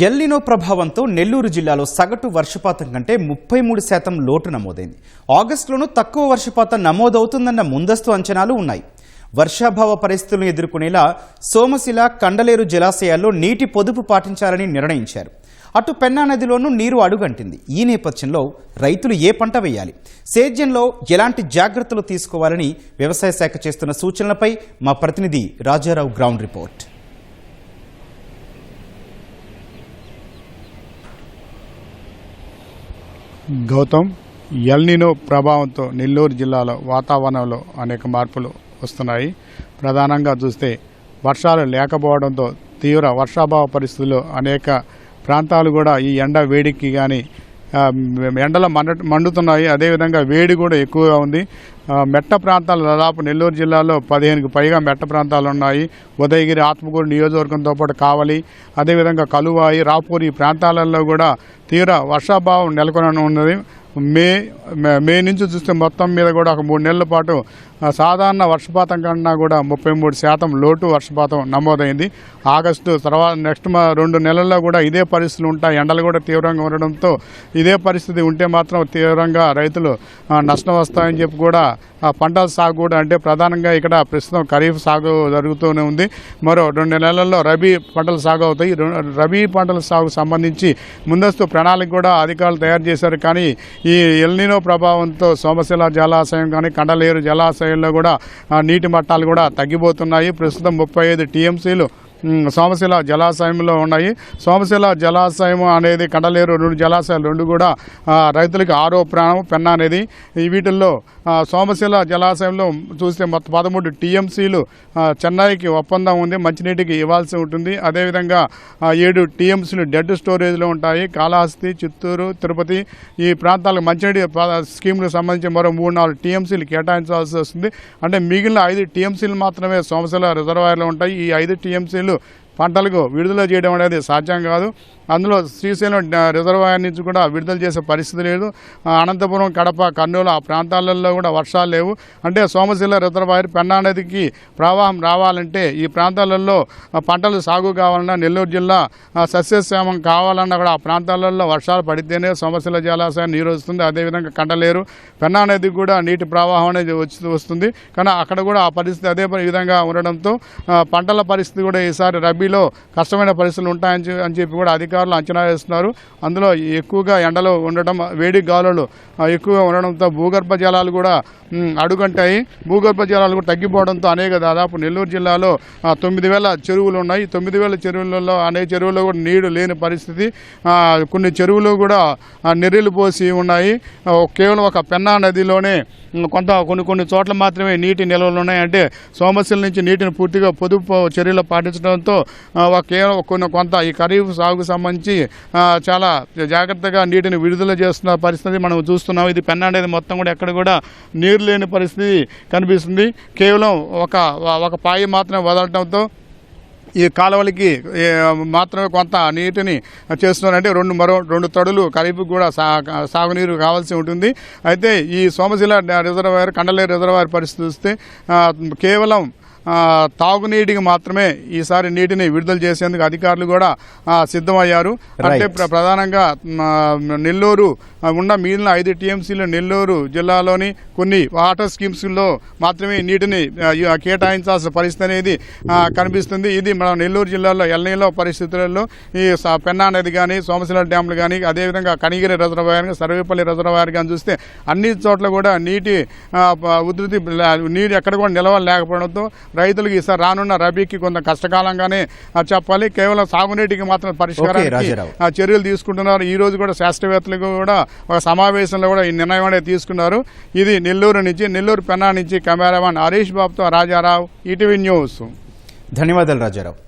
El Niño ప్రభావంతో నెల్లూరు జిల్లాలో సగటు వర్షపాతం కంటే 33% లోటు నమోదైంది. ఆగస్టులోనూ తక్కువ వర్షపాతం నమోదవుతుందన్న ముందస్తు అంచనాలు ఉన్నాయి. వర్షాభావ పరిస్థితులను ఎదుర్కొనేలా సోమశిల, కండలేరు జలాశయాల్లో నీటి పొదుపు పాటించాలని నిర్ణయించారు. అటు పెన్నా నదిలోనూ నీరు అడుగంటింది. ఈ నేపథ్యంలో రైతులు ఏ పంట వేయాలి, సేద్యంలో ఎలాంటి జాగ్రత్తలు తీసుకోవాలని వ్యవసాయ శాఖ చేస్తున్న సూచనలపై మా ప్రతినిధి Rajarao ground report. Gautam, El Nino ప్రభావంతో నెల్లూరు జిల్లాలో వాతావరణంలో అనేక మార్పులు వస్తున్నాయి. ప్రధానంగా చూస్తే వర్షాలు లేకపోవడంతో తీవ్ర వర్షాభావ పరిస్థితుల్లో అనేక ప్రాంతాలు కూడా ఈ ఎండ వేడికి కానీ ఎండలు మండుతున్నాయి. అదేవిధంగా వేడి కూడా ఎక్కువగా ఉంది. మెట్ట ప్రాంతాలు దాదాపు నెల్లూరు జిల్లాలో 15కు పైగా మెట్ట ప్రాంతాలు ఉన్నాయి. ఉదయగిరి, ఆత్మకూరు నియోజకవర్గంతో పాటు కావలి, అదేవిధంగా కలువాయి, రాపూర్ ఈ ప్రాంతాలలో కూడా తీవ్ర వర్షాభావం నెలకొని ఉన్నది. మే నుంచి చూస్తే మొత్తం మీద కూడా ఒక 3 నెలల పాటు సాధారణ వర్షపాతం కన్నా కూడా 33% లోటు వర్షపాతం నమోదైంది. ఆగస్టు తర్వాత నెక్స్ట్ 2 నెలల్లో కూడా ఇదే పరిస్థితులు ఉంటాయి. ఎండలు కూడా తీవ్రంగా ఉండడంతో ఇదే పరిస్థితి ఉంటే మాత్రం తీవ్రంగా రైతులు నష్టం వస్తాయని చెప్పి కూడా పంటల సాగు కూడా అంటే ప్రధానంగా ఇక్కడ ప్రస్తుతం ఖరీఫ్ సాగు జరుగుతూనే ఉంది. మరో 2 నెలల్లో రబీ పంటలు సాగు అవుతాయి. రబీ పంటల సాగుకు సంబంధించి ముందస్తు ప్రణాళిక కూడా అధికారులు తయారు చేశారు. కానీ ఈ ఎల్నినో ప్రభావంతో సోమశిల జలాశయం కానీ కండలేరు జలాశయంలో కూడా నీటి మట్టాలు కూడా తగ్గిపోతున్నాయి. ప్రస్తుతం 35 టీఎంసీలు సోమశిల జలాశయంలో ఉన్నాయి. సోమశిల జలాశయం అనేది కండలేరు 2 జలాశయాలు 2 కూడా రైతులకి ఆరో ప్రాణం. పెన్నా అనేది వీటిల్లో సోమశిల జలాశయంలో చూస్తే మొత్తం 13 టీఎంసీలు చెన్నైకి ఒప్పందం ఉంది, మంచినీటికి ఇవ్వాల్సి ఉంటుంది. అదేవిధంగా 7 టీఎంసీలు డెడ్ స్టోరేజ్లో ఉంటాయి. కాళహస్తి, చిత్తూరు, తిరుపతి ఈ ప్రాంతాలకు మంచినీటి స్కీమ్లకు సంబంధించి మరో 3-4 టీఎంసీలు కేటాయించాల్సి వస్తుంది. అంటే మిగిలిన 5 టీఎంసీలు మాత్రమే సోమశిల రిజర్వాయర్లో ఉంటాయి. ఈ 5 టీఎంసీలు పంటలకు విడుదల చేయడం అనేది సాధ్యం కాదు. అందులో శ్రీశైలం రిజర్వాయర్ నుంచి కూడా విడుదల చేసే పరిస్థితి లేదు. అనంతపురం, కడప, కర్నూలు ఆ ప్రాంతాలలో కూడా వర్షాలు లేవు. అంటే సోమశిల రిజర్వాయర్ పెన్నా నదికి ప్రవాహం రావాలంటే ఈ ప్రాంతాలలో పంటలు సాగు కావాలన్నా, నెల్లూరు జిల్లా సస్యశ్యామం కావాలన్నా కూడా ఆ ప్రాంతాలలో వర్షాలు పడితేనే సోమశిల జలాశయం నీరు వస్తుంది. అదేవిధంగా కండలేరు, పెన్నా నదికి కూడా నీటి ప్రవాహం అనేది వస్తుంది. కానీ అక్కడ కూడా ఆ పరిస్థితి అదే విధంగా ఉండడంతో పంటల పరిస్థితి కూడా ఈసారి రబీలో కష్టమైన పరిస్థితులు ఉంటాయని చెప్పి కూడా అధికారులు అంచనా వేస్తున్నారు. అందులో ఎక్కువగా ఎండలు ఉండడం, వేడి గాలులు ఎక్కువగా ఉండడంతో భూగర్భ జలాలు కూడా అడుగంటాయి. భూగర్భ జలాలు కూడా తగ్గిపోవడంతో దాదాపు నెల్లూరు జిల్లాలో 9,000 చెరువులు ఉన్నాయి. 9,000 చెరువులలో అనేక చెరువుల్లో కూడా నీరు లేని పరిస్థితి. కొన్ని చెరువులు కూడా నెర్రెలు పోసి ఉన్నాయి. కేవలం ఒక పెన్నా నదిలోనే కొన్ని చోట్ల మాత్రమే నీటి నిల్వలు ఉన్నాయి. అంటే సోమశిల నుంచి నీటిని పూర్తిగా పొదుపు చర్యలు పాటించడంతో కేవలం కొంత ఈ ఖరీఫ్ సాగుకు సంబంధించి చాలా జాగ్రత్తగా నీటిని విడుదల చేస్తున్న పరిస్థితి మనం చూస్తున్నాం. ఇది పెన్నా అనేది మొత్తం కూడా ఎక్కడ కూడా నీరు లేని పరిస్థితి కనిపిస్తుంది. కేవలం ఒక పాయి మాత్రమే వదలటంతో ఈ కాలువలకి మాత్రమే కొంత నీటిని చేస్తున్నారంటే మరో 2 తడులు ఖరీఫ్ కూడా సాగునీరు కావాల్సి ఉంటుంది. అయితే ఈ సోమశిల రిజర్వాయర్, కండలేరు రిజర్వాయర్ పరిస్థితి చూస్తే కేవలం తాగునీటికి మాత్రమే ఈసారి నీటిని విడుదల చేసేందుకు అధికారులు కూడా సిద్ధమయ్యారు. అంటే ప్రధానంగా నెల్లూరు ఉన్న మిగిలిన 5 టీఎంసీలు నెల్లూరు జిల్లాలోని కొన్ని వాటర్ స్కీమ్స్లో మాత్రమే నీటిని కేటాయించాల్సిన పరిస్థితి అనేది కనిపిస్తుంది. ఇది మన నెల్లూరు జిల్లాలో ఎల్నినో పరిస్థితులలో ఈ పెన్నా నది కానీ, సోమశిల డ్యాములు కానీ, అదేవిధంగా కనిగిరి రిజర్వాయర్, సర్వేపల్లి రిజర్వాయర్ కానీ చూస్తే అన్ని చోట్ల కూడా నీటి ఉధృతి, నీరు ఎక్కడ కూడా నిలవలేకపోవడంతో రైతులకు ఈసారి రానున్న రబీకి కొంత కష్టకాలంగానే చెప్పాలి. కేవలం సాగునీటికి మాత్రం పరిష్కారానికి చర్యలు తీసుకుంటున్నారు. ఈ రోజు కూడా శాస్త్రవేత్తలకు కూడా ఒక సమావేశంలో కూడా ఈ నిర్ణయం అనేది తీసుకున్నారు. ఇది నెల్లూరు పెన్నా నుంచి కెమెరామాన్ హరీష్ బాబుతో రాజారావు, ఈటీవీ న్యూస్. ధన్యవాదాలు రాజారావు.